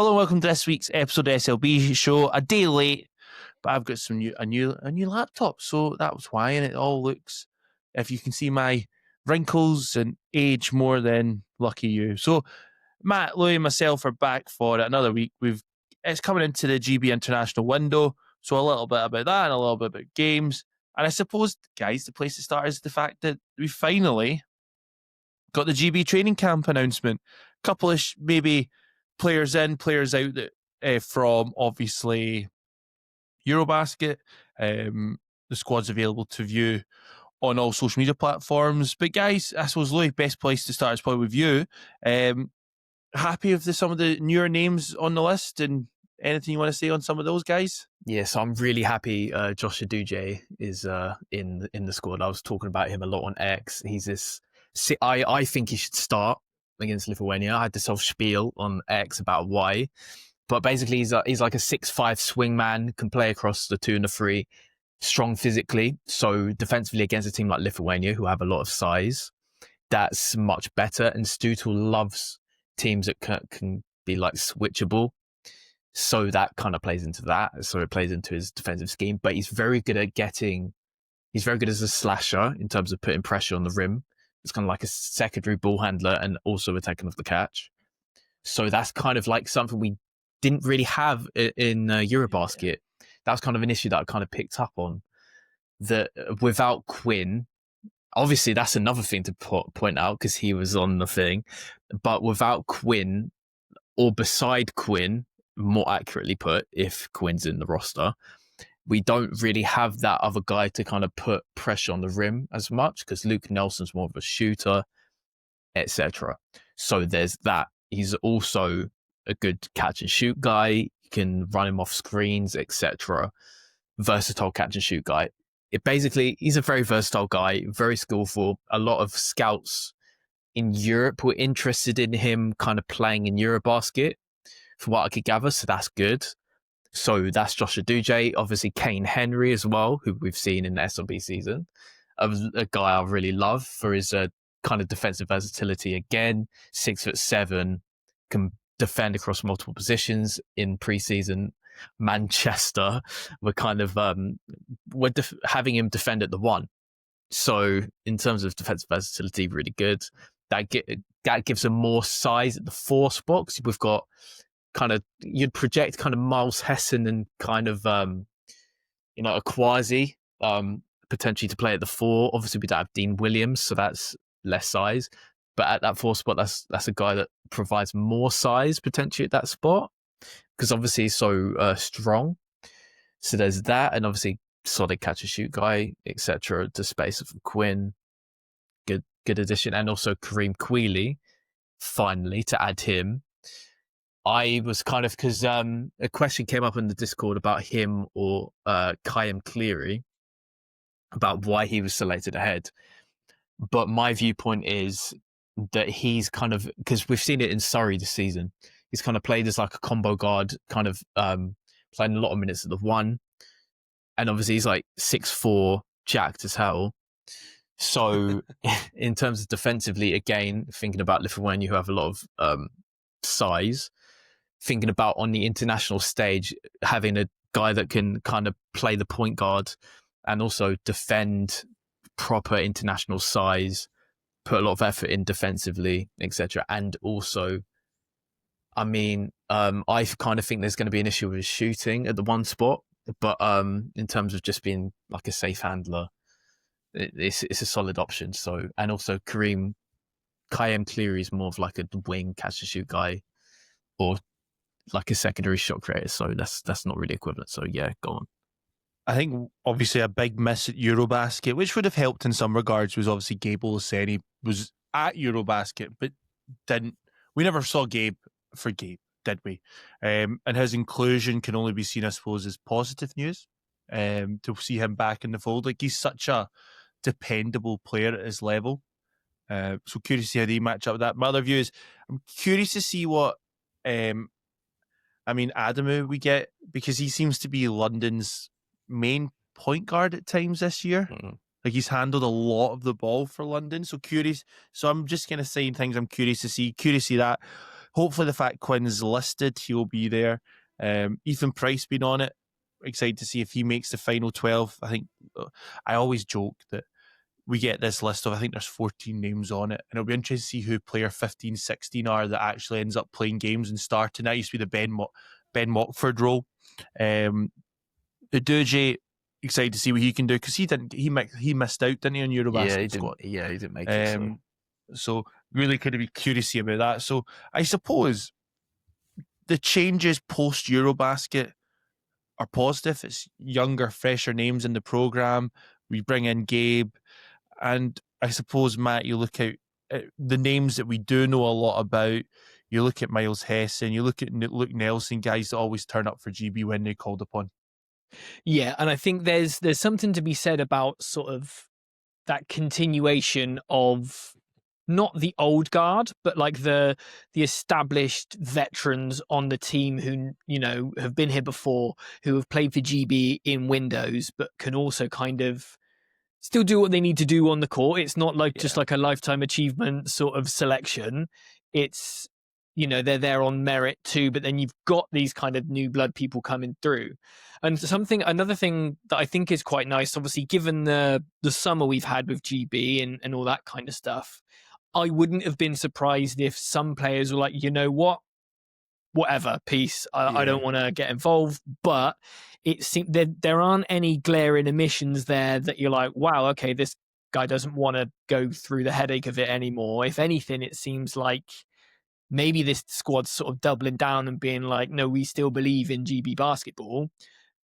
Hello and welcome to this week's episode of SLB show. A day late, but I've got a new laptop, so that was why. And it all looks, if you can see my wrinkles and age more than lucky you. So Matt, Louis, and myself are back for another week. It's coming into the GB international window, so a little bit about that and a little bit about games. And I suppose, guys, the place to start is the fact that we finally got the GB training camp announcement. Couple of maybe players in, players out that from obviously Eurobasket. The squad's available to view on all social media platforms. But guys, I suppose, Louis, best place to start is probably with you. Happy with some of the newer names on the list, and anything you want to say on some of those guys? Yes, I'm really happy Joshua Dujay is in the squad. I was talking about him a lot on X. He's this... I think he should start against Lithuania. I had this whole spiel on X about why. But basically, he's like a 6'5" swingman, can play across the 2 and the 3, strong physically. So defensively against a team like Lithuania, who have a lot of size, that's much better. And Stutel loves teams that can be like switchable. So that kind of plays into that. So it plays into his defensive scheme. But he's very good as a slasher in terms of putting pressure on the rim. It's kind of like a secondary ball handler and also attacking off the catch. So that's kind of like something we didn't really have in Eurobasket. That was kind of an issue that I kind of picked up on. That without Quinn, obviously that's another thing to point out because he was on the thing. But without Quinn, or beside Quinn, more accurately put, if Quinn's in the roster, we don't really have that other guy to kind of put pressure on the rim as much because Luke Nelson's more of a shooter, etc. So there's that. He's also a good catch and shoot guy. You can run him off screens, etc. Versatile catch and shoot guy. He's a very versatile guy, very skillful. A lot of scouts in Europe were interested in him kind of playing in Eurobasket, from what I could gather. So that's good. So that's Joshua Dujay, obviously Kane Henry as well, who we've seen in the SLB season. A guy I really love for his kind of defensive versatility. Again, 6'7", can defend across multiple positions. In preseason, Manchester were kind of having him defend at the 1. So in terms of defensive versatility, really good. That gives him more size at the 4 spot. Because we've got you'd project kind of Miles Hessen and kind of a Quasi potentially to play at the 4. Obviously we don't have Dean Williams, so that's less size, but at that 4 spot that's a guy that provides more size potentially at that spot because obviously he's so strong. So there's that, and obviously solid catch and shoot guy, etc. To space of Quinn, good addition. And also Kareem Queeley, finally, to add him. I was kind of, because a question came up in the Discord about him or Kayem Cleary, about why he was selected ahead. But my viewpoint is that he's kind of, because we've seen it in Surrey this season, he's kind of played as like a combo guard, kind of playing a lot of minutes at the 1. And obviously he's like 6'4", jacked as hell. So in terms of defensively, again, thinking about Lithuania, who have a lot of size, thinking about on the international stage, having a guy that can kind of play the point guard and also defend proper international size, put a lot of effort in defensively, etc. And also, I mean, I kind of think there's going to be an issue with his shooting at the 1 spot, but in terms of just being like a safe handler, it's a solid option. So, and also Kayem Cleary is more of like a wing catch and shoot guy, or like a secondary shot creator. So that's not really equivalent. So yeah, go on. I think obviously a big miss at Eurobasket, which would have helped in some regards, was obviously Gabe Olaseni was at Eurobasket, but we never saw Gabe for Gabe, did we? And his inclusion can only be seen, I suppose, as positive news. To see him back in the fold, like he's such a dependable player at his level. So curious to see how they match up with that. My other view is I'm curious to see what Adamu we get, because he seems to be London's main point guard at times this year. Mm-hmm. Like he's handled a lot of the ball for London. So curious. So I'm just kind of saying things I'm curious to see. Curious to see that. hopefully the fact Quinn's listed, he'll be there. Ethan Price been on it. Excited to see if he makes the final 12. I think I always joke that we get this list of, I think there's 14 names on it, and it'll be interesting to see who player 15, 16 are that actually ends up playing games and starting. That used to be the Ben Mockford role. The Dujay, excited to see what he can do, because he missed out, didn't he, on Eurobasket squad? He didn't make it. So really could be curious to see about that. So I suppose the changes post Eurobasket are positive. It's younger, fresher names in the program. We bring in Gabe. And I suppose, Matt, you look at the names that we do know a lot about. You look at Miles Hessen, you look at Luke Nelson, guys that always turn up for GB when they're called upon. Yeah, and I think there's something to be said about sort of that continuation of not the old guard, but like the established veterans on the team who, you know, have been here before, who have played for GB in Windows, but can also kind of still do what they need to do on the court. It's not like just like a lifetime achievement sort of selection. It's, you know, they're there on merit too, but then you've got these kind of new blood people coming through. And another thing that I think is quite nice, obviously, given the summer we've had with GB and all that kind of stuff, I wouldn't have been surprised if some players were like, you know what, whatever, peace. I don't want to get involved. But it seems there aren't any glaring omissions there that you're like, wow, okay, this guy doesn't want to go through the headache of it anymore. If anything, it seems like maybe this squad's sort of doubling down and being like, no, we still believe in GB basketball,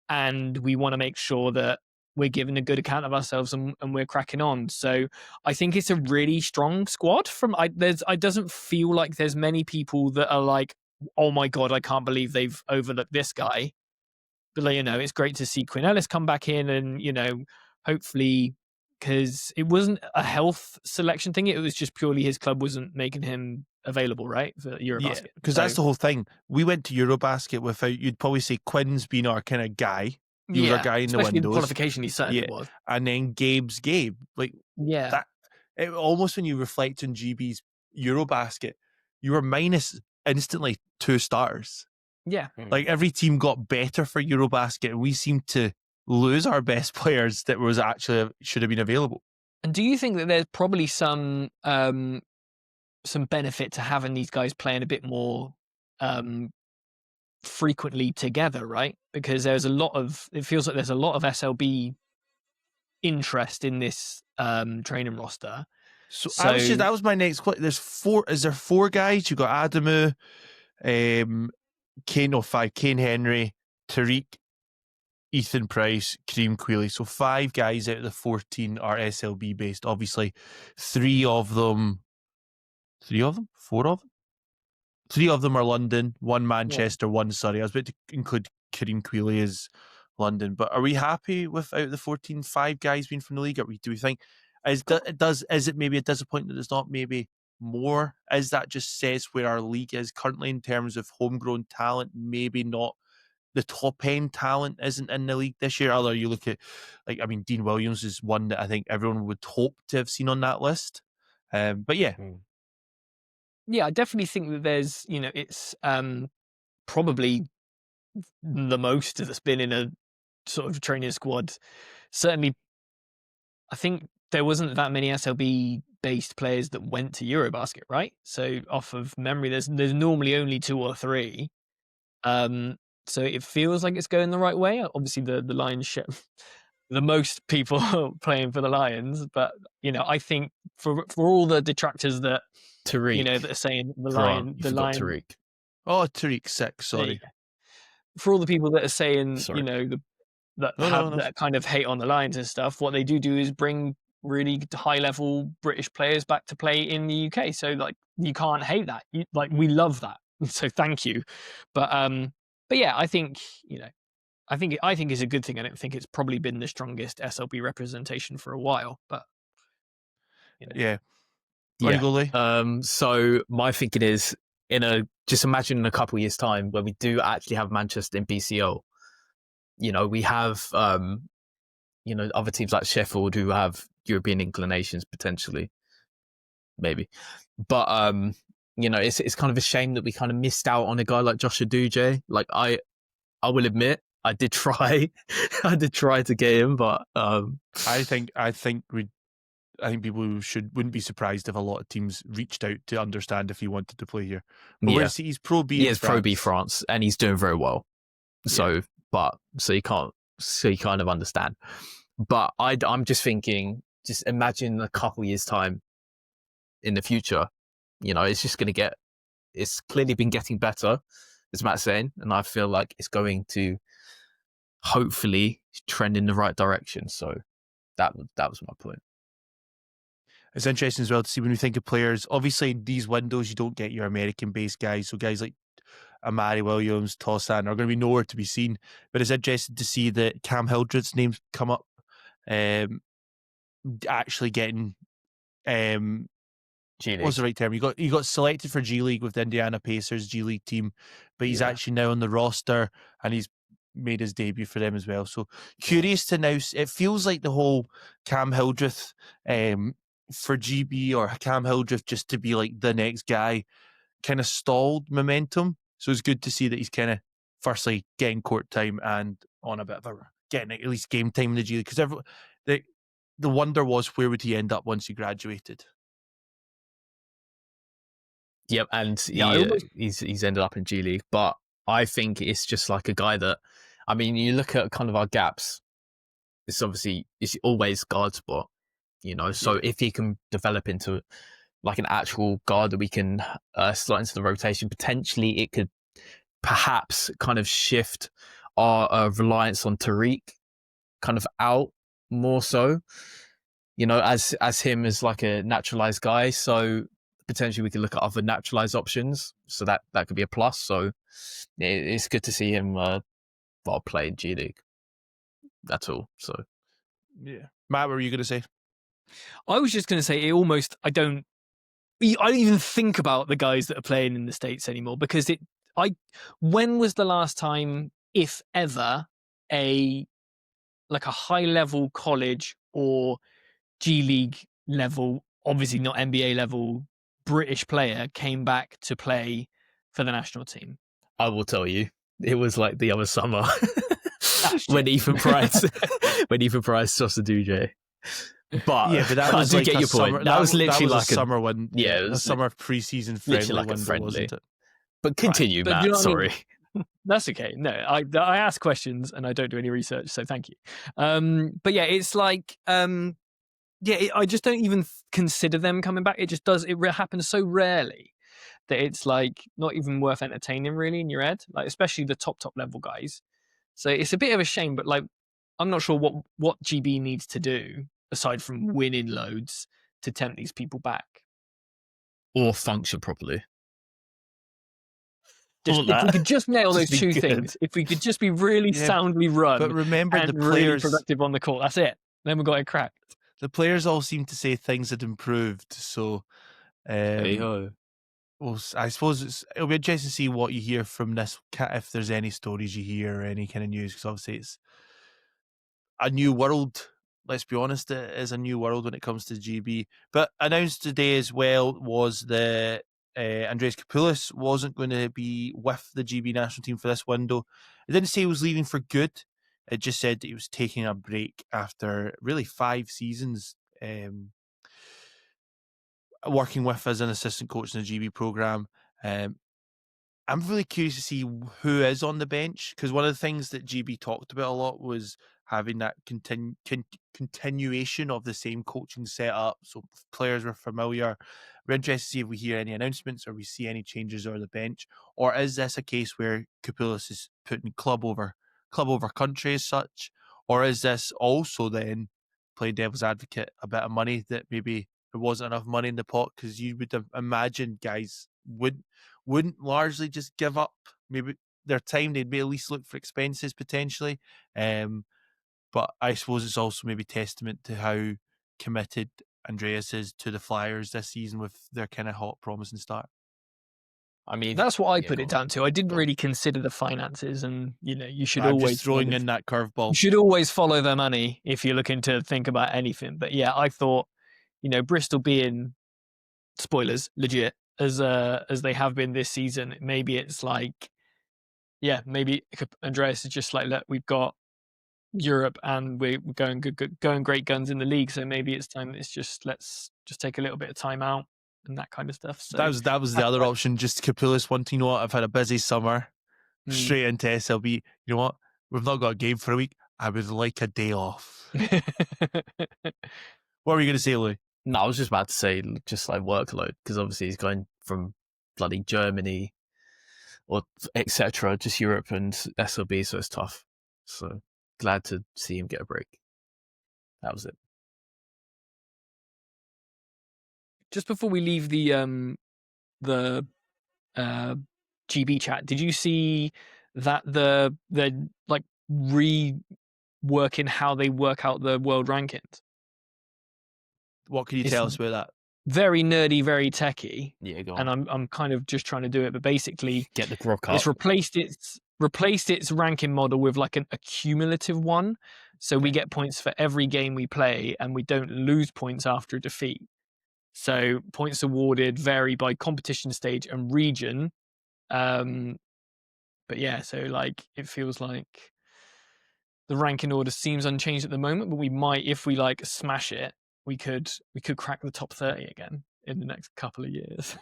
and we want to make sure that we're giving a good account of ourselves and we're cracking on. So I think it's a really strong squad. I doesn't feel like there's many people that are like, oh my God, I can't believe they've overlooked this guy. But, you know, it's great to see Quinn Ellis come back in and, you know, hopefully, because it wasn't a health selection thing. It was just purely his club wasn't making him available, right, for Eurobasket. Yeah, because that's the whole thing. We went to Eurobasket without, you'd probably say Quinn's been our kind of guy. He was our guy in the windows. In qualification, he certainly was. And then Gabe's Gabe. Like, that, it, almost when you reflect on GB's Eurobasket, you were minus instantly 2 starters. Yeah. Like, every team got better for Eurobasket, and we seemed to lose our best players that was actually should have been available. And do you think that there's probably some benefit to having these guys playing a bit more frequently together, right? Because it feels like there's a lot of SLB interest in this training roster. So that was my next question. Is there 4 guys? You got Adamu, Kane Henry, Tariq, Ethan Price, Kareem Quealy. So 5 guys out of the 14 are SLB based. Obviously, 4 of them are London, 1 Manchester, 1 Surrey. I was about to include Kareem Quealy as London, but are we happy with out of the 14, 5 guys being from the league? Do we think is it maybe a disappointment that there's not maybe more? Is that just says where our league is currently in terms of homegrown talent? Maybe not the top end talent isn't in the league this year. Although you look at, like, I mean, Dean Williams is one that I think everyone would hope to have seen on that list. But yeah. Yeah, I definitely think that there's, you know, it's probably the most that's been in a sort of training squad. Certainly, I think there wasn't that many SLB based players that went to Eurobasket, right? So off of memory, there's normally only 2 or 3. So it feels like it's going the right way. Obviously, the Lions ship the most people playing for the Lions, but, you know, I think for all the detractors that Tariq, you know, that are saying the Lion, Tariq. Oh, Tariq 6, sorry. For all the people that are saying, you know, that kind of hate on the Lions and stuff, what they do is bring really high level British players back to play in the UK. So, like, you can't hate that. We love that. So thank you. But yeah, I think, you know, I think it's a good thing. I don't think it's probably been the strongest SLB representation for a while, but you know. Yeah. So my thinking is, just imagine in a couple of years' time when we do actually have Manchester in BCL, you know, we have you know, other teams like Sheffield who have European inclinations potentially, maybe, but it's kind of a shame that we kind of missed out on a guy like Joshua Dujay. Like I will admit, I did try, I did try to get him, but I think people wouldn't be surprised if a lot of teams reached out to understand if he wanted to play here. But he's Pro B. He is Pro B France, and he's doing very well. So, so you kind of understand. But I'm just thinking, just imagine a couple years time in the future. It's just going to it's clearly been getting better, as Matt's saying, and I feel like it's going to hopefully trend in the right direction. So that was my point. It's interesting as well to see when we think of players. Obviously, in these windows, you don't get your American-based guys. So guys like Amari Williams, Tossan are going to be nowhere to be seen. But it's interesting to see that Cam Hildred's names come up, actually getting G-League. What's the right term? He got selected for G League with the Indiana Pacers G League team, but he's actually now on the roster and he's made his debut for them as well. So curious to now. It feels like the whole Cam Hildreth for GB or Cam Hildreth just to be like the next guy kind of stalled momentum. So it's good to see that he's kind of firstly getting court time and on a bit of a getting at least game time in the G League, because the wonder was where would he end up once he graduated. Yep, and he's ended up in G League, but I think it's just like a guy that, I mean, you look at kind of our gaps. It's always guard spot, So if he can develop into like an actual guard that we can slot into the rotation, potentially it could perhaps kind of shift our reliance on Tariq kind of out more so, as him as like a naturalized guy. So potentially we could look at other naturalized options. So that could be a plus. So it's good to see him play in G League. That's all. So yeah, Matt, what were you going to say? I was just going to say I don't even think about the guys that are playing in the States anymore, because when was the last time, if ever, a high level college or G League level, obviously not NBA level, British player came back to play for the national team? I will tell you, it was like the other summer when Ethan Price, Joshua Dujay. But that was I do get your point. That was literally like a summer one. Yeah, it was a summer preseason friendly like window, friendly. wasn't it? But continue, right. Matt. Sorry. That's okay. No, I ask questions and I don't do any research, so thank you. But yeah, it's like, I just don't even consider them coming back. It just does. It happens so rarely that it's like not even worth entertaining really in your head, like especially the top level guys. So it's a bit of a shame, but like I'm not sure what GB needs to do aside from winning loads to tempt these people back or function properly. If we could just nail those two things, if we could just be really soundly run, but remember and the players really productive on the court, that's it. Then we got it cracked. The players all seem to say things had improved, so Hey-ho. well, I suppose it'll be interesting to see what you hear from this, if there's any stories you hear or any kind of news, because obviously it's a new world. Let's be honest, it is a new world when it comes to GB. But announced today as well was the Andreas Kapoulis wasn't going to be with the GB national team for this window. It didn't say he was leaving for good. It just said that he was taking a break after really 5 seasons working with as an assistant coach in the GB program. I'm really curious to see who is on the bench, because one of the things that GB talked about a lot was having that continuation of the same coaching setup, so players were familiar. We're interested to see if we hear any announcements or we see any changes over the bench, or is this a case where Kapoulis is putting club over country as such, or is this also then playing devil's advocate, a bit of money that maybe there wasn't enough money in the pot, because you would imagine guys wouldn't largely just give up maybe their time. They'd at least look for expenses potentially. But I suppose it's also maybe testament to how committed Andreas is to the Flyers this season with their kind of hot promising start. I mean, that's what I put it down to. I didn't really consider the finances, and you should always just throwing in that curveball. You should always follow the money if you're looking to think about anything. But yeah, I thought, Bristol being, spoilers, legit, as they have been this season, maybe it's like, yeah, maybe Andreas is just like, look, we've got Europe and we're going going great guns in the league, so maybe it's time. Let's just take a little bit of time out and that kind of stuff. So that was the other option. Just Capullis wanting, you know what, I've had a busy summer, straight into SLB. You know what, we've not got a game for a week. I would like a day off. What were you going to say, Louis? No, I was just about to say just like workload, because obviously he's going from bloody Germany or etc. just Europe and SLB, so it's tough. So glad to see him get a break. That was it. Just before we leave the GB chat, did you see that the like reworking how they work out the world rankings? What can you tell us about that? Very nerdy, very techie. Yeah, go on. And I'm kind of just trying to do it, but basically get the grok up. It's replaced its ranking model with like a cumulative one. So we get points for every game we play, and we don't lose points after a defeat. So points awarded vary by competition stage and region. But yeah, so like it feels like the ranking order seems unchanged at the moment, but we might, if we like smash it, we could crack the top 30 again in the next couple of years.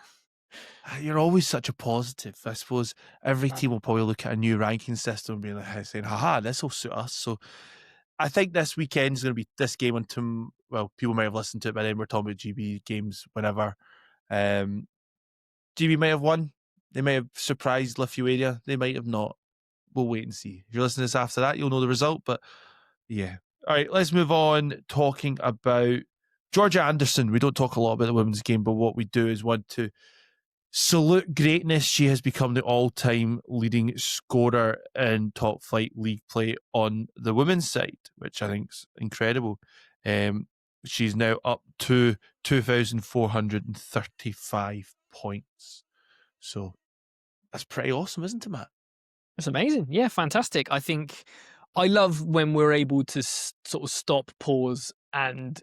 You're always such a positive. I suppose every team will probably look at a new ranking system and be like saying, haha, this will suit us. So I think this weekend is going to be this game until, well, people might have listened to it by then. We're talking about GB games whenever. GB might have won. They might have surprised Lithuania. They might have not. We'll wait and see. If you're listening to this after that, you'll know the result. But yeah. All right, let's move on talking about Georgia Anderson. We don't talk a lot about the women's game, but what we do is want to salute greatness. She has become the all-time leading scorer in top flight league play on the women's side, which I think is incredible. She's now up to 2,435 points. So that's pretty awesome, isn't it, Matt? It's amazing. Yeah, fantastic. I think I love when we're able to sort of stop, pause, and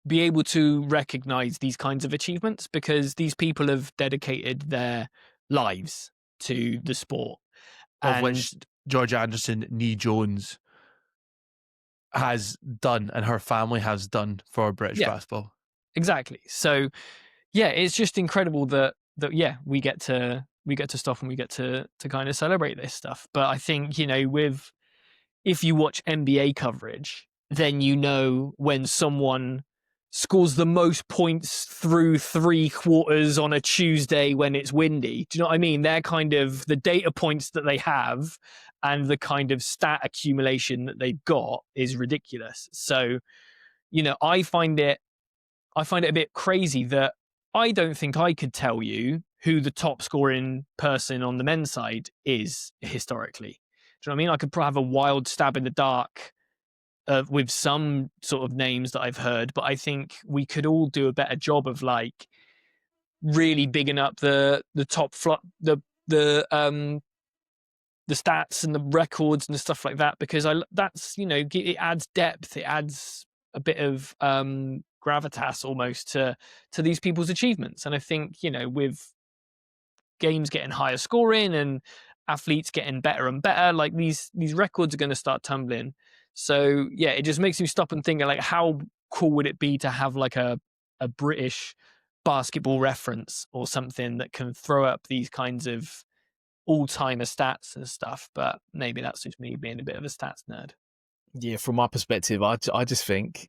be able to recognize these kinds of achievements, because these people have dedicated their lives to the sport. Of which Georgia Anderson, Nee Jones, has done and her family has done for British basketball. Exactly. So, yeah, it's just incredible that we get to stop and we get to kind of celebrate this stuff. But I think, you know, if you watch NBA coverage, then you know when someone scores the most points through 3 quarters on a Tuesday when it's windy. Do you know what I mean? They're kind of the data points that they have and the kind of stat accumulation that they've got is ridiculous. So, you know, I find it a bit crazy that I don't think I could tell you who the top scoring person on the men's side is historically. Do you know what I mean? I could probably have a wild stab in the dark with some sort of names that I've heard, but I think we could all do a better job of like really bigging up the top the stats and the records and the stuff like that, because that's, you know, it adds depth, it adds a bit of gravitas almost to these people's achievements. And I think, you know, with games getting higher scoring and athletes getting better and better, like these records are going to start tumbling. So yeah, it just makes me stop and think, like, how cool would it be to have like a British basketball reference or something that can throw up these kinds of all-timer stats and stuff. But maybe that's just me being a bit of a stats nerd. Yeah, from my perspective, I just think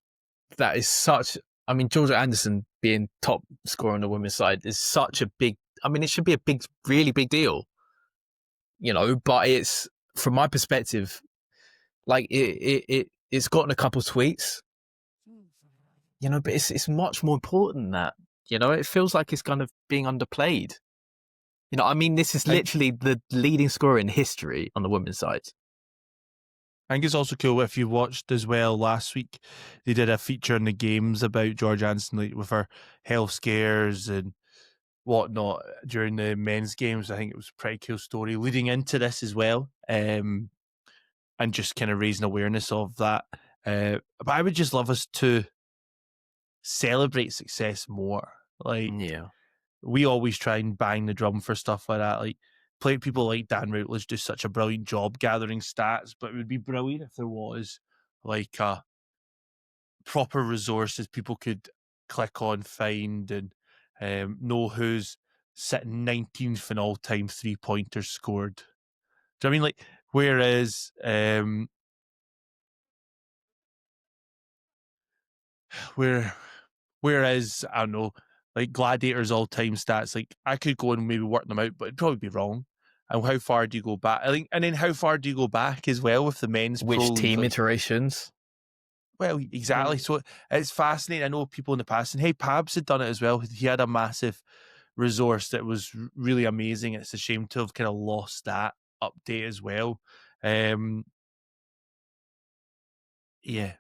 that is such. I mean, Georgia Anderson being top scorer on the women's side is such a big. I mean, it should be a big, really big deal, you know. But it's, from my perspective, like it's gotten a couple of tweets, you know. But it's much more important than that, you know. It feels like it's kind of being underplayed. You know, I mean, this is literally the leading scorer in history on the women's side. I think it's also cool, if you watched as well last week, they did a feature in the games about George Anderson, like, with her health scares and whatnot during the men's games. I think it was a pretty cool story leading into this as well, and just kind of raising awareness of that. But I would just love us to celebrate success more. Like, yeah, we always try and bang the drum for stuff like that. Like people like Dan Routledge do such a brilliant job gathering stats, but it would be brilliant if there was like proper resources people could click on, find, and know who's sitting 19th in all-time 3-pointers scored. Do you know what I mean? Like, whereas I don't know, like Gladiators all-time stats, like I could go and maybe work them out, but it'd probably be wrong. And how far do you go back? I think, and then how far do you go back as well with the men's Which pro team league? iterations? Well, exactly. So it's fascinating. I know people in the past, and hey, Pabs had done it as well. He had a massive resource that was really amazing. It's a shame to have kind of lost that update as well. Yeah,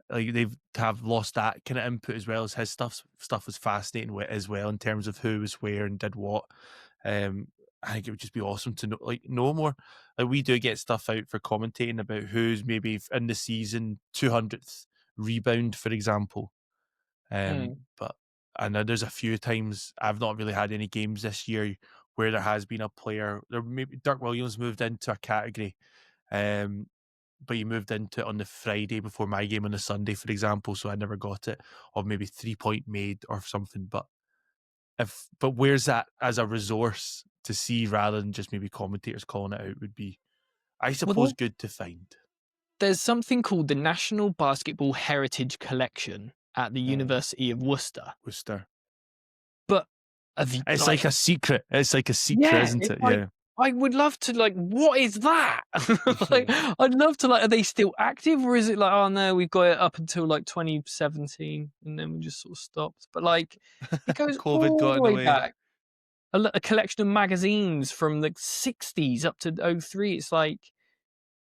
like they've have lost that kind of input as well. As his stuff was fascinating as well in terms of who was where and did what. I think it would just be awesome to know more. Like we do get stuff out for commentating about who's maybe in the season 200th rebound, for example. But I know there's a few times I've not really had any games this year where there has been a player. There maybe Dirk Williams moved into a category, but he moved into it on the Friday before my game on the Sunday, for example. So I never got it, or maybe 3-point made or something. But where's that as a resource to see rather than just maybe commentators calling it out would be, I suppose, good to find. There's something called the National Basketball Heritage Collection at the University of Worcester. But it's like a secret. It's like a secret, isn't it? Yeah. I would love to, like, what is that? Like, I'd love to, like, are they still active, or is it like, oh no, we've got it up until like 2017 and then we just sort of stopped? But like, it goes COVID all got the in way the way. back. A collection of magazines from the 60s up to 2003. It's like,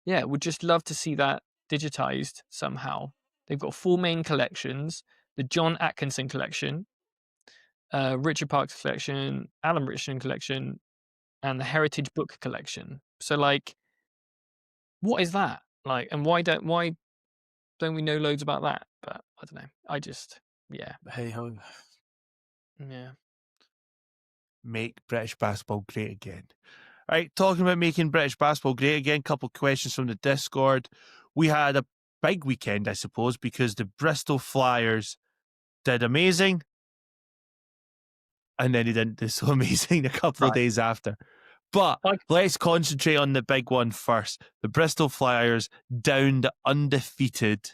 yeah, would just love to see that digitized somehow. They've got 4 main collections: the John Atkinson collection, Richard Parks collection, Alan Richardson collection, and the Heritage Book collection. So like, what is that? Like, and why don't we know loads about that? But I don't know. I just, yeah. Hey ho. Yeah. Make British basketball great again. All right, talking about making British basketball great again, couple of questions from the Discord. We had a big weekend, I suppose, because the Bristol Flyers did amazing, and then he didn't do so amazing a couple of days after. But let's concentrate on the big one first. The Bristol Flyers downed undefeated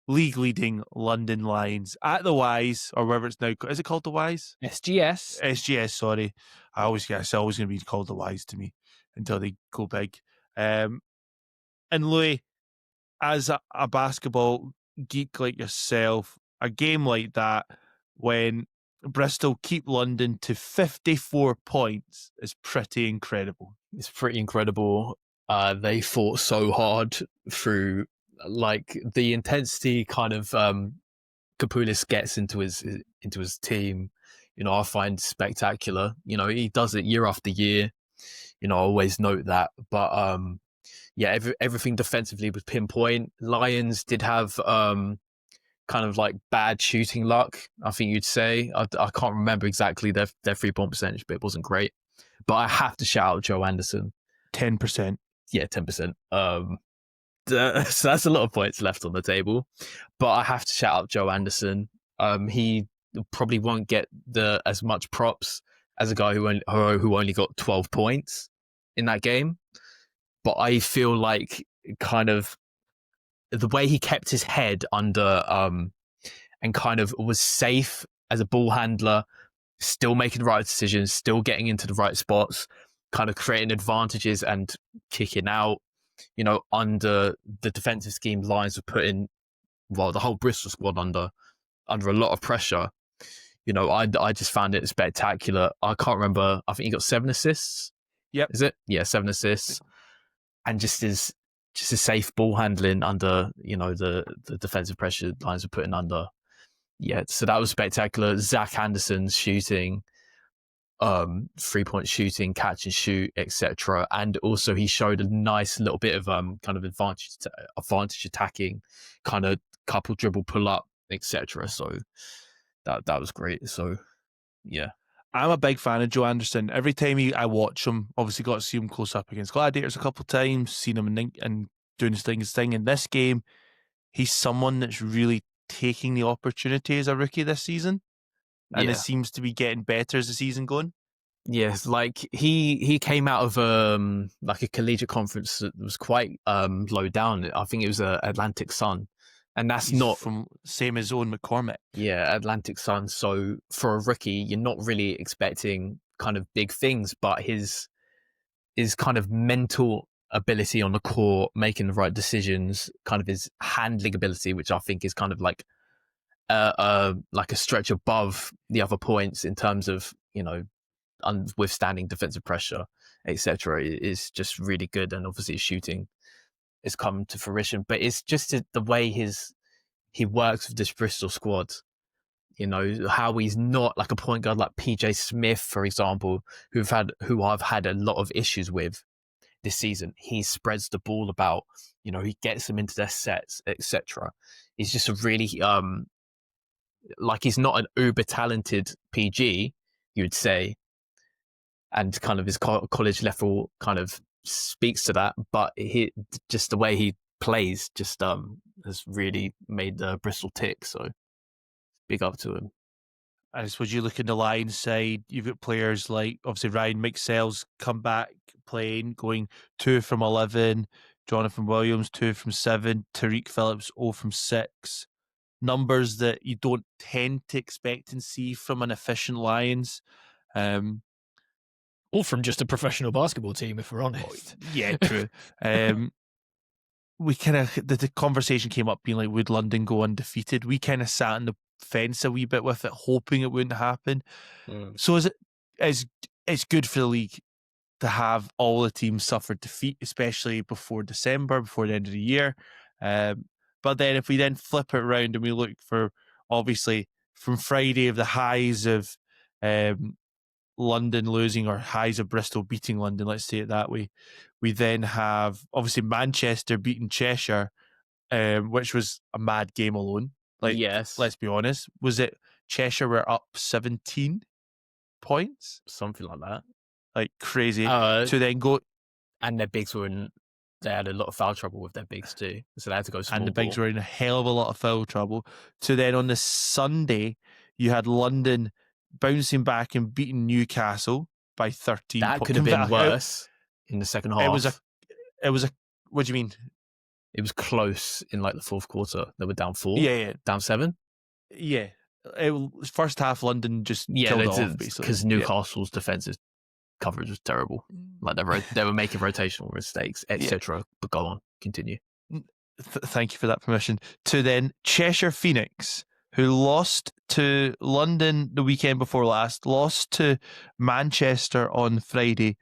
league-leading London Lions at the Wise, or wherever it's now. Is it called the Wise? SGS. SGS, sorry. I always guess it's always going to be called the Wise to me until they go big. And Louis, as a basketball geek like yourself, a game like that, when Bristol keep London to 54 points, is pretty incredible. It's pretty incredible. They fought so hard through, like, the intensity kind of Kapoulis gets into his team. You know, I find spectacular. You know, he does it year after year. You know, I always note that. But yeah, everything defensively was pinpoint. Lions did have kind of like bad shooting luck, I think you'd say. I can't remember exactly their 3-point percentage, but it wasn't great. But I have to shout out Joe Anderson. 10%. Yeah, 10%. So that's a lot of points left on the table. But I have to shout out Joe Anderson. He probably won't get as much props as a guy who only got 12 points in that game. But I feel like kind of the way he kept his head under and kind of was safe as a ball handler, still making the right decisions, still getting into the right spots, kind of creating advantages and kicking out, you know, under the defensive scheme Lions were putting, well, the whole Bristol squad under a lot of pressure. You know, I just found it spectacular. I can't remember. I think he got 7 assists. Yep. Is it? Yeah, 7 assists. And just his safe ball handling under, you know, the defensive pressure Lions were putting under. Yeah, so that was spectacular. Zach Anderson's shooting, 3-point shooting, catch and shoot, etc. And also he showed a nice little bit of kind of advantage attacking, kind of couple dribble pull up, etc. So that was great. So Yeah. I'm a big fan of Joe Anderson. Every time I watch him, obviously got to see him close up against Gladiators a couple of times, seen him and doing his thing. In this game, he's someone that's really taking the opportunity as a rookie this season, and it seems to be getting better as the season going. Yes, like he came out of like a collegiate conference that was quite low down. I think it was Atlantic Sun, and that's not from same as Owen McCormick. Yeah, Atlantic Sun. So for a rookie, you're not really expecting kind of big things, but his kind of mental ability on the court, making the right decisions, kind of his handling ability, which I think is kind of like a stretch above the other points in terms of, you know, withstanding defensive pressure, etc., is just really good. And obviously his shooting has come to fruition, but it's just the way he works with this Bristol squad. You know, how he's not like a point guard like PJ Smith, for example, who I've had a lot of issues with this season. He spreads the ball about, you know, he gets them into their sets, etc. He's just a really like, he's not an uber talented PG, you would say, and kind of his college level kind of speaks to that, but he just the way he plays just has really made Bristol tick. So big up to him. I suppose you look in the line side, you've got players like obviously Ryan Mixell's come back playing, going 2 from 11, Jonathan Williams 2 from 7, Tariq Phillips 0 from 6. Numbers that you don't tend to expect and see from an efficient Lions. Or from just a professional basketball team, if we're honest. Yeah, true. We kind of, the conversation came up being like, would London go undefeated? We kind of sat on the fence a wee bit with it, hoping it wouldn't happen. So it's good for the league to have all the teams suffer defeat, especially before December, before the end of the year. But then if we then flip it around and we look for, obviously, from Friday of the highs of London losing, or highs of Bristol beating London, let's say it that way, we then have, obviously, Manchester beating Cheshire, which was a mad game alone. Like, yes, let's be honest. Was it Cheshire were up 17 points? Something like that. Like, crazy. To then go... And their bigs they had a lot of foul trouble with their bigs too. So they had to go small. And the bigs were in a hell of a lot of foul trouble. To then on the Sunday, you had London bouncing back and beating Newcastle by 13 points. That could have been worse in the second half. It was a... What do you mean? It was close in like the fourth quarter. They were down 4. Yeah. Down 7. Yeah. First half, London just killed off, basically. Because Newcastle's defensive coverage was terrible. Like they were making rotational mistakes, etc. But go on, continue. Thank you for that permission. To then Cheshire Phoenix, who lost to London the weekend before last, lost to Manchester on Friday,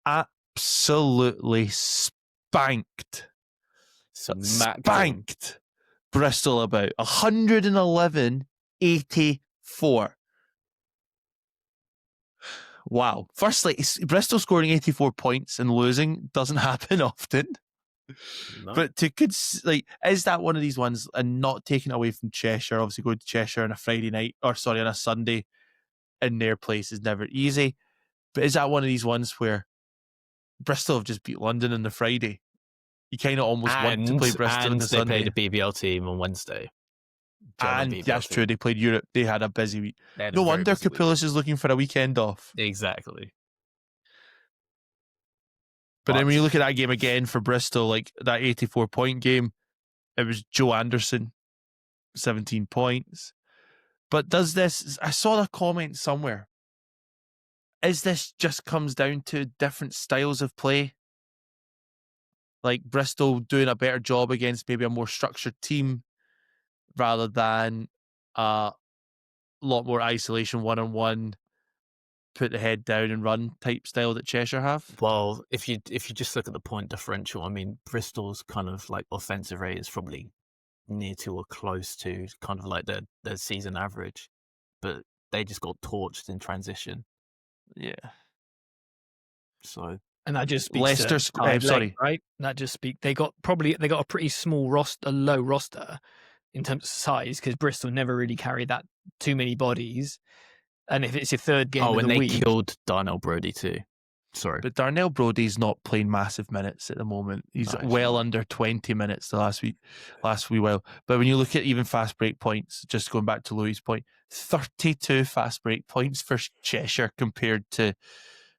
absolutely spanked Bristol about 111-84. Wow. Firstly, Bristol scoring 84 points and losing doesn't happen often. No. But is that one of these ones, and not taking away from Cheshire, obviously going to Cheshire on a on a Sunday in their place is never easy. But is that one of these ones where Bristol have just beat London on the Friday? You kind of almost want to play Bristol on the Sunday. And they played a BBL team on Wednesday. And that's true. They played Europe. They had a busy week. No wonder Capoulas is looking for a weekend off. Exactly. But then when you look at that game again for Bristol, like that 84-point game, it was Joe Anderson, 17 points. But I saw a comment somewhere, is this just comes down to different styles of play? Like Bristol doing a better job against maybe a more structured team rather than a lot more isolation, one-on-one, put the head down and run type style that Cheshire have? Well, if you just look at the point differential, I mean, Bristol's kind of like offensive rate is probably near to or close to kind of like their season average, but they just got torched in transition. Yeah. So, and that just speaks Leicester. Sorry, right? That just they got a pretty small roster, low roster in terms of size, because Bristol never really carried that too many bodies. And if it's your third game Oh, of and the they week, killed Darnell Brody too. Sorry. But Darnell Brody's not playing massive minutes at the moment. He's No, he's well not. under 20 minutes the last wee while. But when you look at even fast break points, just going back to Louis' point, 32 fast break points for Cheshire compared to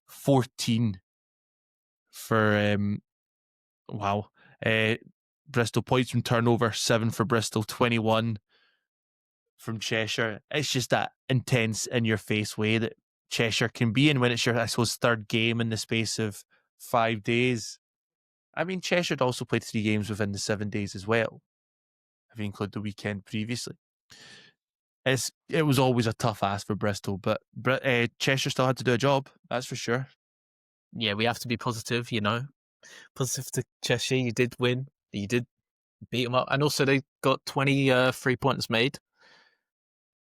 14 for Bristol. Points from turnover, 7 for Bristol, 21 from Cheshire. It's just that intense in your face way that Cheshire can be in when it's your, I suppose, third game in the space of 5 days. I mean, Cheshire had also played 3 games within the 7 days as well, if you include the weekend previously. It was always a tough ask for Bristol, but Cheshire still had to do a job, that's for sure. Yeah, we have to be positive, you know. Positive to Cheshire. You did win. You did beat them up. And also they got 23 points made,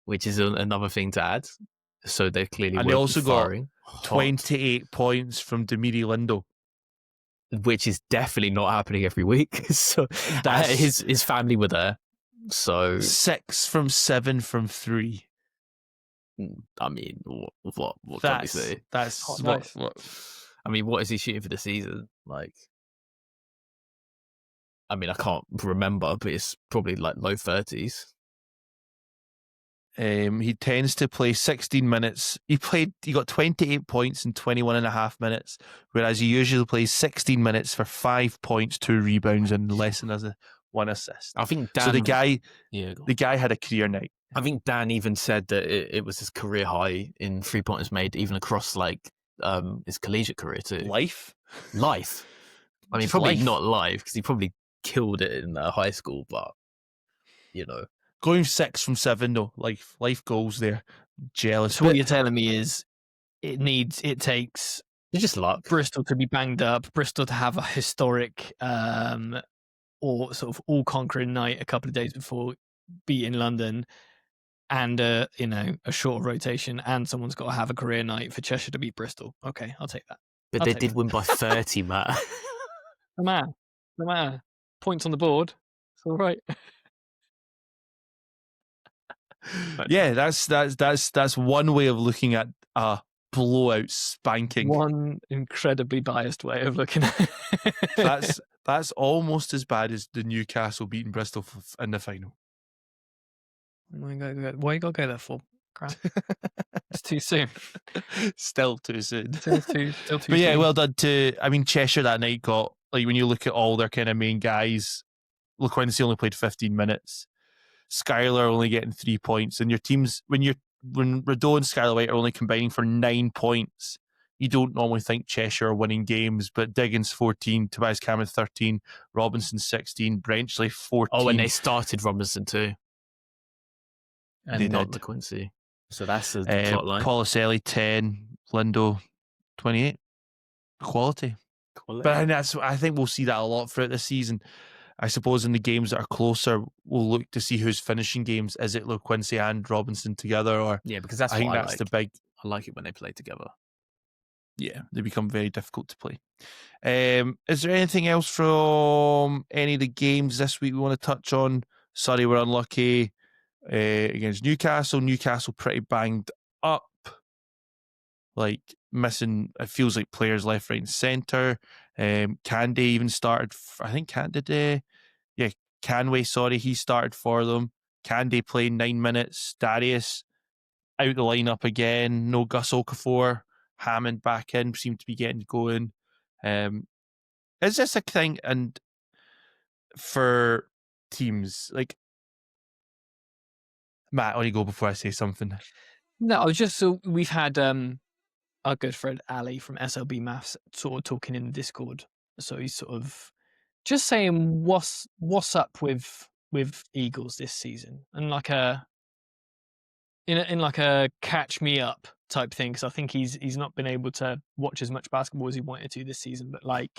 which is another thing to add. So they clearly And were they also got firing hot, 28 points from Demiri Lindo. which is definitely not happening every week. So That's- his family were there. So 6 from 7 from 3. I mean, what can we say? That's Oh, what, nice. I mean, what is he shooting for the season? Like, I mean, I can't remember, but it's probably like low 30s. He tends to play 16 minutes. He got 28 points in 21 and a half minutes, whereas he usually plays 16 minutes for 5 points, 2 rebounds, and less than 1 assist. I think Dan. So the guy had a career night. I think Dan even said that it was his career high in 3-pointers made, even across like his collegiate career too. Life. I mean, Just probably life. not live because he probably killed it in high school, but you know, Going 6 from 7 though, life goals there. Jealous. so what you're telling me is it takes it's just luck. Bristol to be banged up, Bristol to have a historic or sort of all-conquering night a couple of days before beating London, and a shorter rotation, and someone's got to have a career night for Cheshire to beat Bristol. Okay, I'll take that. But I'll they take did that. win by 30, Matt. No matter. Points on the board. It's all right. Yeah, that's one way of looking at a blowout spanking. One incredibly biased way of looking at it. That's almost as bad as the Newcastle beating Bristol in the final. Why you gotta go there for? Crap. It's too soon. Still too soon. Still too But yeah, soon. well done to. I mean, Cheshire that night got, like, when you look at all their kind of main guys, LaQuincy only played 15 minutes. Skylar only getting 3 points, and your teams when Rideau and Skylar White are only combining for 9 points, you don't normally think Cheshire are winning games. But Diggins 14, Tobias Cameron 13, Robinson 16, Brenchley 14. Oh, and they started Robinson too, and They not did. LaQuincy. So that's the plot line. Policelli 10, Lindo 28. Quality. But I think we'll see that a lot throughout the season. I suppose in the games that are closer, we'll look to see who's finishing games. Is it LaQuincy and Robinson together? Or Yeah, because that's I what think I that's like. the big. I like it when they play together. Yeah, they become very difficult to play. Is there anything else from any of the games this week we want to touch on? Sorry, we're unlucky against Newcastle. Newcastle pretty banged up. Like missing, it feels like players left, right, and centre. Candy even started. I think Canway. Sorry, he started for them. Candy played 9 minutes. Darius out the lineup again. No Gus Okafor. Hammond back in. Seemed to be getting going. Is this a thing? And for teams like Matt, on you go before I say something. No, I was just so we've had our good friend Ali from SLB Maths sort of talking in the Discord. So he's sort of just saying what's up with Eagles this season, and like in like a catch me up type thing, because I think he's not been able to watch as much basketball as he wanted to this season. But like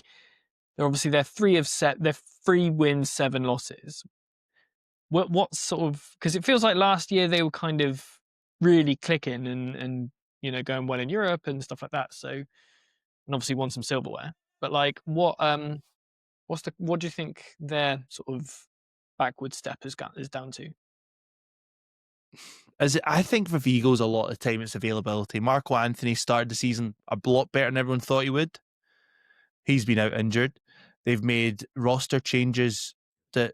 they're 3 wins, 7 losses. What sort of, because it feels like last year they were kind of really clicking and going well in Europe and stuff like that. So, and obviously won some silverware. But like, what do you think their sort of backward step is down to? I think with Eagles, a lot of the time it's availability. Marco Anthony started the season a lot better than everyone thought he would. He's been out injured. They've made roster changes that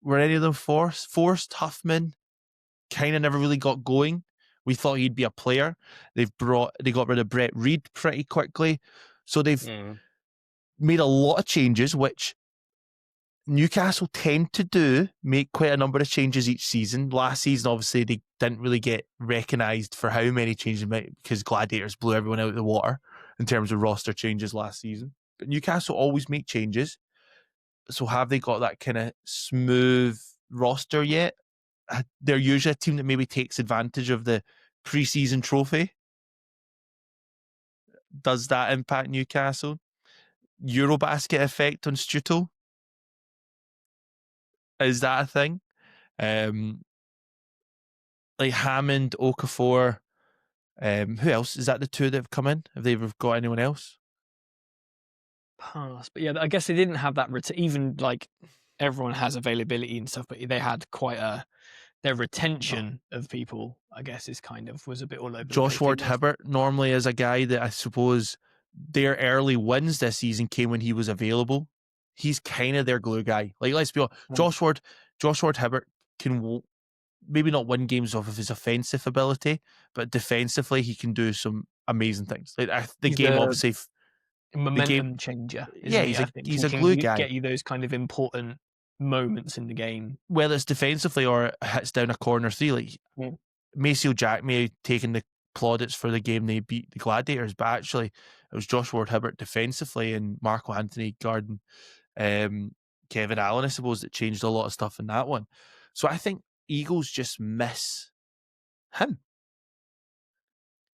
were any of them forced. Huffman kind of never really got going. We thought he'd be a player. They got rid of Brett Reed pretty quickly. So they've made a lot of changes, which Newcastle tend to do, make quite a number of changes each season. Last season, obviously, they didn't really get recognised for how many changes because Gladiators blew everyone out of the water in terms of roster changes last season. But Newcastle always make changes. So have they got that kind of smooth roster yet? They're usually a team that maybe takes advantage of the pre-season trophy. Does that impact Newcastle? Eurobasket effect on Stuto? Is that a thing? Like Hammond, Okafor, who else? Is that the two that have come in? Have they ever got anyone else? Pass. But yeah, I guess they didn't have that, even like everyone has availability and stuff, but they had quite their retention of people, I guess, was a bit all over the place. Josh Ward-Hibbert normally is a guy that I suppose their early wins this season came when he was available. He's kind of their glue guy. Like, let's be honest, Josh Ward-Hibbert can maybe not win games off of his offensive ability, but defensively he can do some amazing things. Like obviously momentum changer. Yeah, he's a glue guy. Get you those kind of important moments in the game, whether it's defensively or hits down a corner three. Like Maceo Jack may have taken the plaudits for the game they beat the Gladiators, but actually it was Josh Ward-Hibbert defensively and Marco Anthony guarding Kevin Allen, I suppose, that changed a lot of stuff in that one. So I think Eagles just miss him.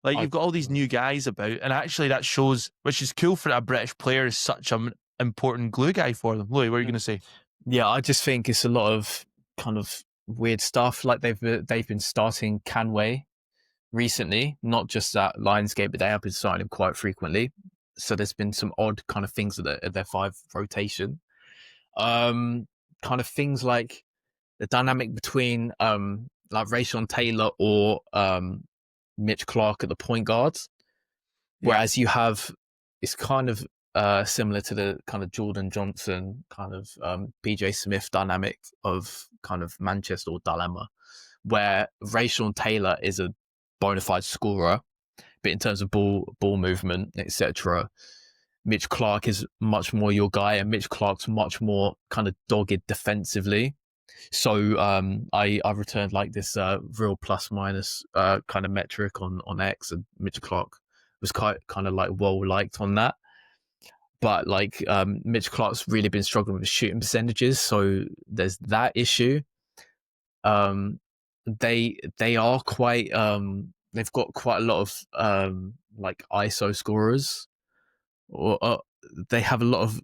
Like, you've got all these new guys about, and actually that shows, which is cool for a British player, is such an important glue guy for them. Louis, what are you going to say? Yeah, I just think it's a lot of kind of weird stuff. Like they've been starting Canway recently, not just at Lionsgate, but they have been starting him quite frequently. So there's been some odd kind of things at their 5 rotation. Kind of things like the dynamic between like Rayshon Taylor or Mitch Clark at the point guards, whereas you have, it's kind of similar to the kind of Jordan Johnson kind of PJ Smith dynamic of kind of Manchester or dilemma, where Rayshon Taylor is a bona fide scorer, but in terms of ball movement, etc., Mitch Clark is much more your guy, and Mitch Clark's much more kind of dogged defensively. So I returned like this real plus minus kind of metric on X, and Mitch Clark was kind of like well liked on that. But like Mitch Clark's really been struggling with shooting percentages, so there's that issue. They are quite they've got quite a lot of like ISO scorers, or they have a lot of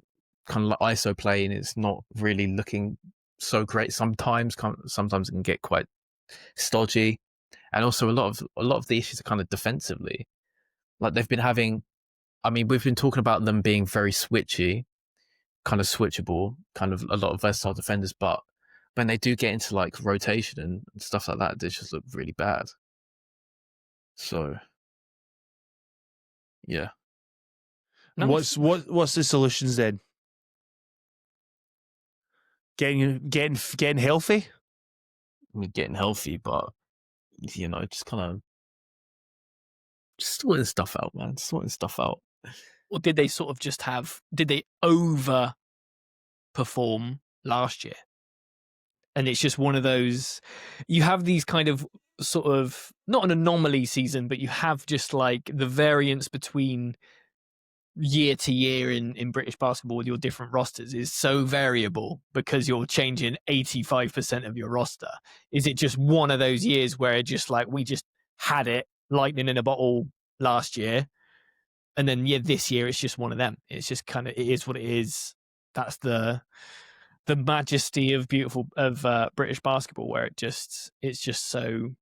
kind of like ISO play, and it's not really looking so great. Sometimes it can get quite stodgy, and also a lot of the issues are kind of defensively. Like they've been having, I mean, we've been talking about them being very switchy, kind of switchable, kind of a lot of versatile defenders, but when they do get into like rotation and stuff like that, they just look really bad. So, yeah. What's the solutions then? Getting healthy? I mean, getting healthy, but you know, just kind of just sorting stuff out, man. Sorting stuff out. Or did they sort of just did they overperform last year? And it's just one of those, you have these kind of sort of, not an anomaly season, but you have just like the variance between year to year in British basketball with your different rosters is so variable because you're changing 85% of your roster. Is it just one of those years where it just like, we just had it lightning in a bottle last year, and then this year it's just one of them? It's just kind of, it is what it is. That's the majesty of British basketball, where it's just so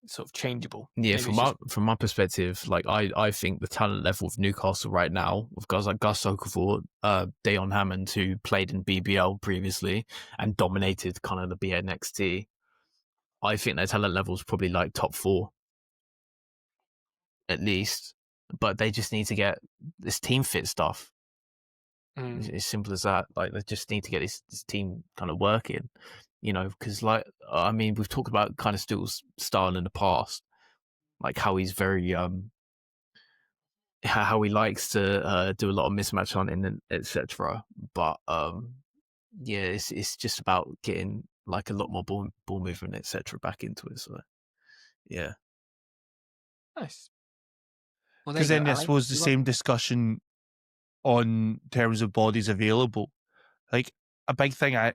sort of changeable. Yeah, from my perspective, like I think the talent level of Newcastle right now, with guys like Gus Okafor, Dayon Hammond, who played in BBL previously and dominated kind of the BNXT, I think their talent level is probably like top 4 at least, but they just need to get this team fit stuff. It's as simple as that. Like, they just need to get this team kind of working, because like, I mean, we've talked about kind of Stuhl's style in the past, like how he's very how he likes to do a lot of mismatch hunting and etc. But yeah, it's just about getting like a lot more ball movement etc. back into it. So yeah, Nice. Well, Because then I suppose the same discussion on terms of bodies available. Like, a big thing I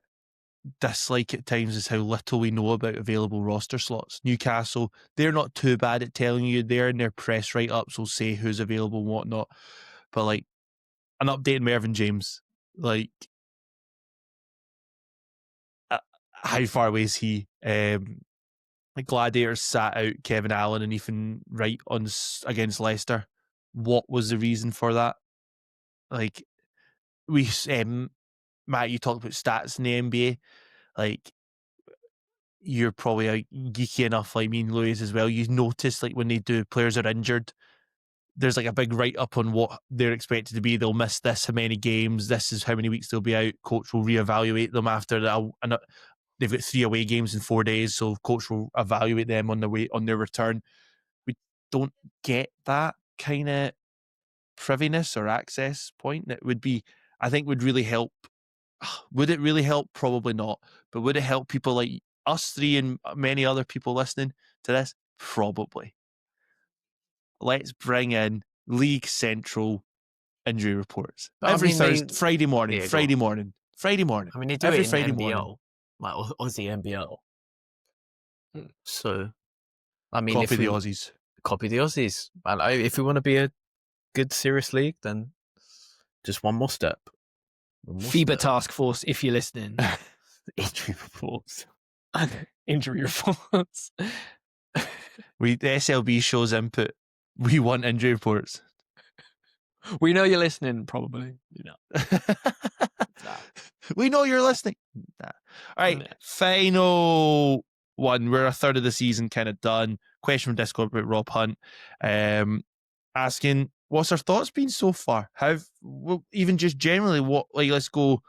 dislike at times is how little we know about available roster slots. Newcastle, they're not too bad at telling you. They're in their press write-ups will say who's available and whatnot. But like, an update on Mervyn James, like, how far away is he? Like, Gladiators sat out Kevin Allen and Ethan Wright against Leicester. What was the reason for that? Like, Matt, you talked about stats in the NBA. Like, you're probably geeky enough, like me and Louis as well. You notice, like, when they do players are injured, there's like a big write up on what they're expected to be. They'll miss this how many games. This is how many weeks they'll be out. Coach will reevaluate them after that. And they've got 3 away games in 4 days, so coach will evaluate them on their return. We don't get that kind of priviness or access point that would be, I think, would really help. Would it really help? Probably not. But would it help people like us 3 and many other people listening to this? Probably. Let's bring in League Central injury reports every Thursday, Friday morning. Friday morning. I mean, they do every it in Friday NBL, morning. like Aussie NBL. So, I mean, Copy the Aussies. Copy the Aussies. And if we want to be a good, serious league, then just one more step. FIBA task force, if you're listening. Injury reports. Injury reports. The SLB shows input. We want injury reports. We know you're listening, probably. We know you're listening. All right, final one. We're a third of the season kind of done. Question from Discord about Rob Hunt, asking, what's our thoughts been so far? Even just generally, let's go.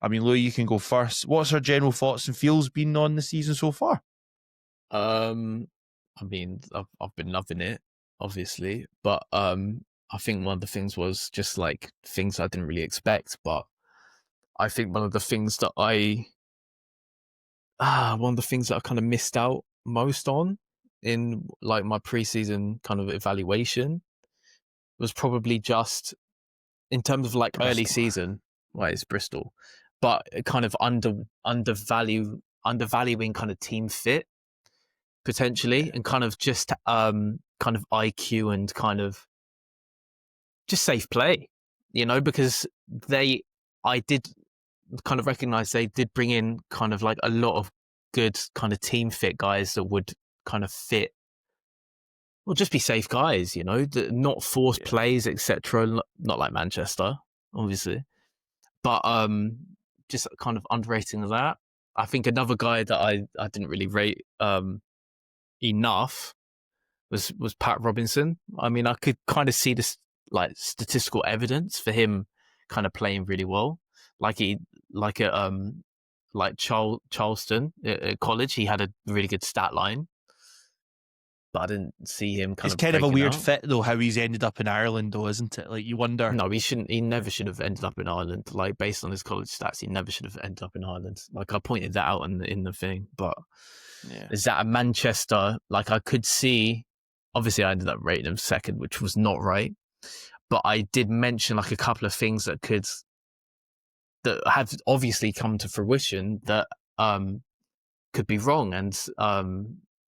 I mean, Louis, you can go first. What's our general thoughts and feels been on the season so far? I mean, I've been loving it, obviously, but I think one of the things was just like things I didn't really expect. But I think one of the things that I kind of missed out most on in like my preseason kind of evaluation was probably just in terms of like early season. Well, it's Bristol, but kind of undervaluing kind of team fit potentially, and kind of just kind of IQ and kind of just safe play, because I did kind of recognize they did bring in kind of like a lot of good kind of team fit guys that would kind of fit, well, just be safe guys, not force plays, etc. Not like Manchester, obviously, but just kind of underrating that. I think another guy that I didn't really rate enough was Pat Robinson. I mean, I could kind of see this like statistical evidence for him kind of playing really well. Like Charleston at college, he had a really good stat line, but I didn't see him It's kind of a weird fit though, how he's ended up in Ireland though, isn't it? Like, you wonder. No, he never should have ended up in Ireland. Like, based on his college stats, he never should have ended up in Ireland. Like, I pointed that out in the thing, but is that a Manchester? Like, I could see, obviously I ended up rating him second, which was not right, but I did mention like a couple of things that have obviously come to fruition that could be wrong, and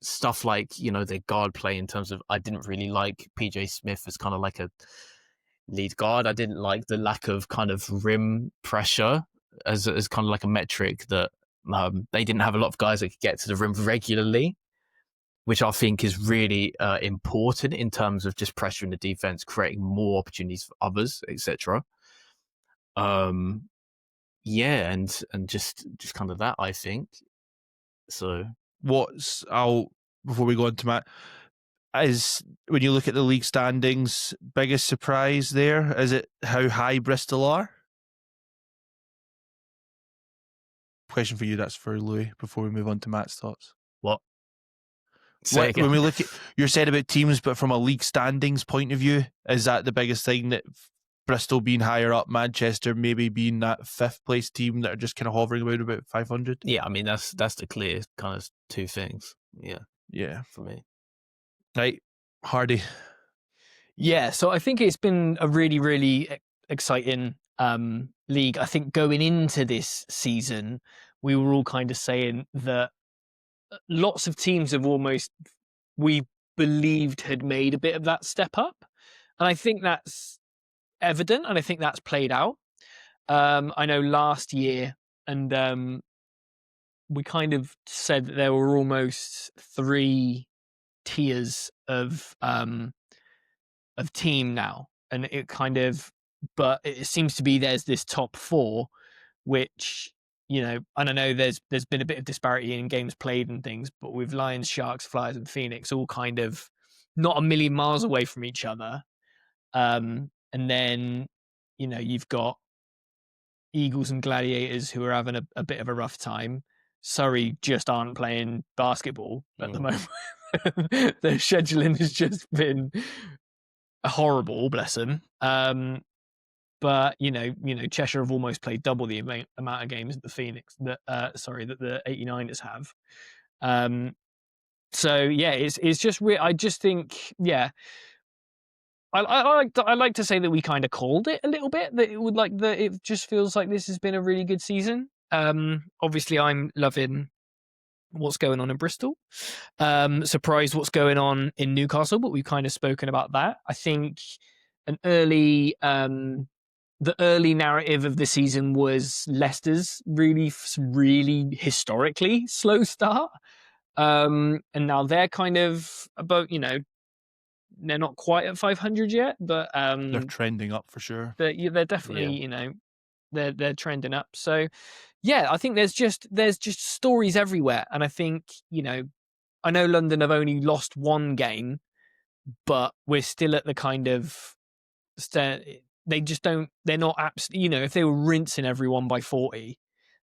stuff like their guard play, in terms of I didn't really like PJ Smith as kind of like a lead guard. I didn't like the lack of kind of rim pressure as kind of like a metric, that they didn't have a lot of guys that could get to the rim regularly, which I think is really important in terms of just pressuring the defense, creating more opportunities for others, etc. And just kind of that, I think. So before we go on to Matt, is when you look at the league standings, biggest surprise there, is it how high Bristol are? Question for you, that's for Louis, before we move on to Matt's thoughts. What? Say again. When we look at, you're saying about teams, but from a league standings point of view, is that the biggest thing, that Bristol being higher up, Manchester maybe being that fifth place team that are just kind of hovering about 500? Yeah, I mean, that's the clear kind of two things. Yeah, for me. Right, Hardy. Yeah, so I think it's been a really, really exciting league. I think going into this season, we were all kind of saying that lots of teams have almost, we believed, had made a bit of that step up. And I think that's evident, and I think that's played out. I know last year, and we kind of said that there were almost 3 tiers of team now, and it kind of, but it seems to be there's this top 4, which, you know, and I know there's been a bit of disparity in games played and things, but with Lions, Sharks, Flyers, and Phoenix all kind of not a million miles away from each other. And then, you know, you've got Eagles and Gladiators who are having a bit of a rough time. Surrey just aren't playing basketball at the moment. Their scheduling has just been horrible, bless them. But you know, Cheshire have almost played double the amount of games that the Phoenix, that the 89ers have. So yeah, it's just weird. I just think, yeah, I like to say that we kind of called it a little bit, that it would like that it just feels like this has been a really good season. Obviously I'm loving what's going on in Bristol. Surprised what's going on in Newcastle, but we've kind of spoken about that. I think the early narrative of the season was Leicester's really historically slow start. And now they're kind of about, you know, they're not quite at 500 yet, but They're trending up for sure. they're definitely, you know, they're trending up. So yeah, I think there's just stories everywhere. And I think, you know, I know London have only lost 1 game, but we're still at the kind of they just don't, they're not absolutely, you know, if they were rinsing everyone by 40,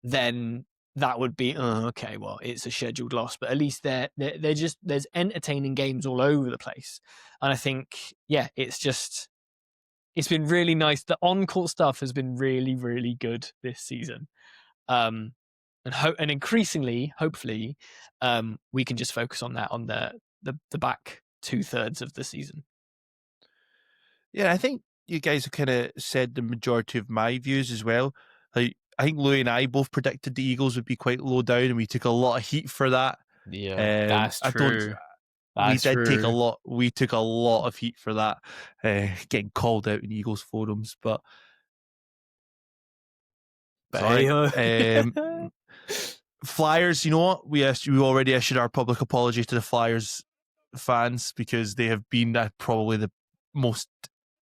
then that would be, okay, well, it's a scheduled loss, but at least they're just, there's entertaining games all over the place. And I think, yeah, it's been really nice. The on-court stuff has been really, really good this season. And increasingly, hopefully, we can just focus on that on the back 2/3 of the season. Yeah, I think you guys have kind of said the majority of my views as well. Like, I think Louis and I both predicted the Eagles would be quite low down, and we took a lot of heat for that. Yeah, that's true. We took a lot of heat for that, getting called out in Eagles forums. But Flyers, you know what? We already issued our public apology to the Flyers fans, because they have been probably the most,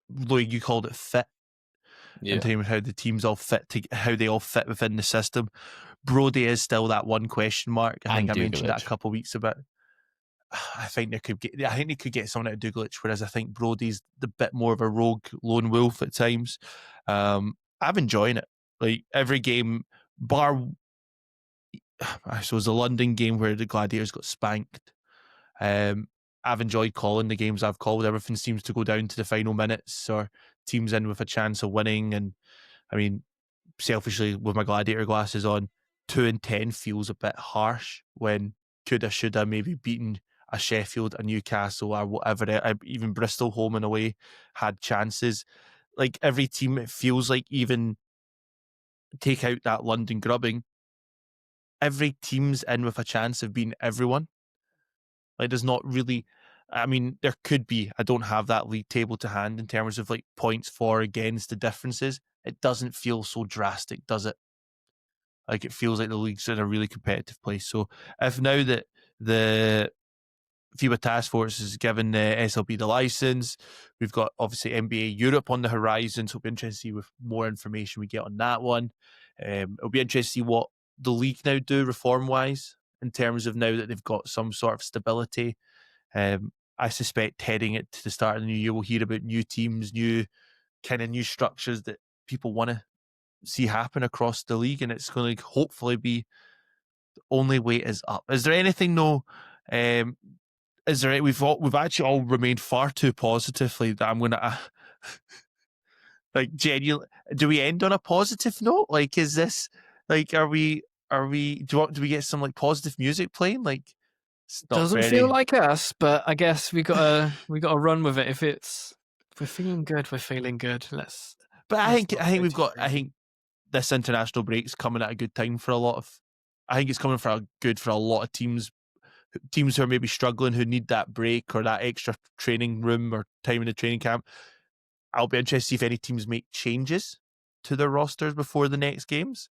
Louis, you called it fit. In terms of how the teams all fit, how they all fit within the system. Brodie is still that one question mark. I think I mentioned that a couple of weeks about. I think they could get someone out of Duglic, whereas I think Brodie's the bit more of a rogue lone wolf at times. I'm enjoying it. Like, every game, bar, I suppose, the London game where the Gladiators got spanked. I've enjoyed calling the games I've called. Everything seems to go down to the final minutes, or teams in with a chance of winning. And I mean, selfishly, with my Gladiator glasses on, 2-10 feels a bit harsh, when coulda, shoulda, maybe beaten a Sheffield, a Newcastle, or whatever, even Bristol home and away had chances. Like, every team, it feels like, even take out that London grubbing, every team's in with a chance of beating everyone. Like, there's not really, I mean, there could be, I don't have that league table to hand in terms of like points for, against, the differences. It doesn't feel so drastic, does it? Like, it feels like the league's in a really competitive place. So if now that the FIBA Task Force has given the SLB the license, we've got obviously NBA Europe on the horizon, so it'll be interesting to see with more information we get on that one. It'll be interesting to see what the league now do reform-wise. in terms of now that they've got some sort of stability. I suspect heading it to the start of the new year, we'll hear about new teams, new structures that people want to see happen across the league, and it's going to hopefully be the only way is up. Is there anything is there? We've actually all remained far too positively that I'm going to like genuinely. Do we end on a positive note? Like, is this like? Are we? Do we get some like positive music playing? Like, it's not Doesn't very... feel like us, but I guess we gotta run with it. If we're feeling good, we're feeling good. But I think I think this international break's coming at a good time for a lot of. I think it's coming good for a lot of teams who are maybe struggling, who need that break or that extra training room or time in the training camp. I'll be interested to see if any teams make changes to their rosters before the next games.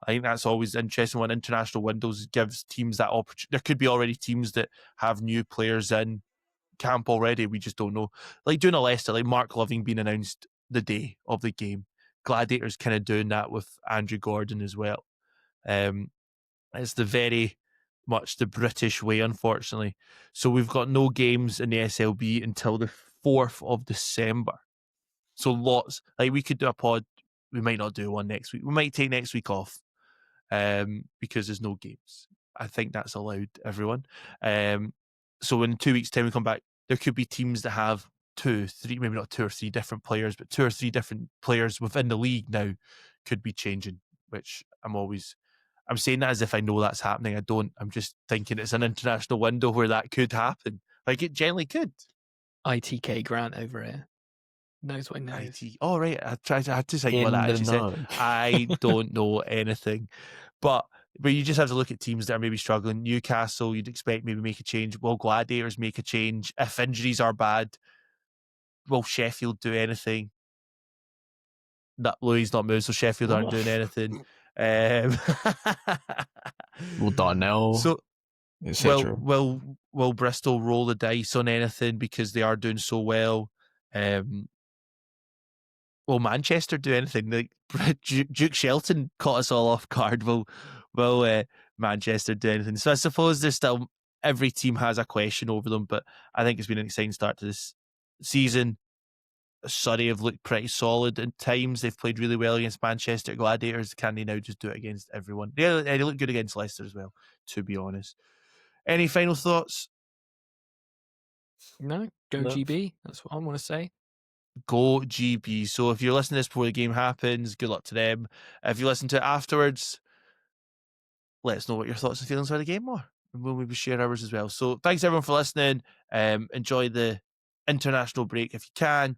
I think that's always interesting when international windows gives teams that opportunity. There could be already teams that have new players in camp already. We just don't know. Like doing a Leicester, like Mark Loving being announced the day of the game. Gladiators kind of doing that with Andrew Gordon as well. It's the very much the British way, unfortunately. So we've got no games in the SLB until the 4th of December. So lots, like we could do a pod. We might not do one next week. We might take next week off because there's no games. I think that's allowed, everyone. So in 2 weeks' time we come back, there could be teams that have 2, 3, maybe not 2 or 3 different players, but 2 or 3 different players within the league now could be changing, which I'm saying that as if I know that's happening. I don't. I'm just thinking it's an international window where that could happen. Like it generally could. ITK Grant over here knows what he knows. Oh, right. I had to think what that actually said. I don't know anything. But you just have to look at teams that are maybe struggling. Newcastle, you'd expect maybe make a change. Will Gladiators make a change? If injuries are bad, will Sheffield do anything? That Louis not moved, so Sheffield aren't doing anything. Will Darnell? So will Bristol roll the dice on anything because they are doing so well? Will Manchester do anything? Like Duke Shelton caught us all off guard. Will Manchester do anything? So I suppose there's still every team has a question over them, but I think it's been an exciting start to this season. Surrey have looked pretty solid at times. They've played really well against Manchester Gladiators. Can they now just do it against everyone? Yeah, they look good against Leicester as well, to be honest. Any final thoughts? No, go GB. That's what I want to say. Go GB. So if you're listening to this before the game happens, good luck to them. If you listen to it afterwards, let us know what your thoughts and feelings are of the game are. And we'll maybe share ours as well. So thanks everyone for listening. Enjoy the international break if you can.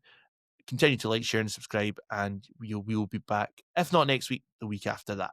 Continue to like, share, and subscribe, and we will be back, if not next week, the week after that.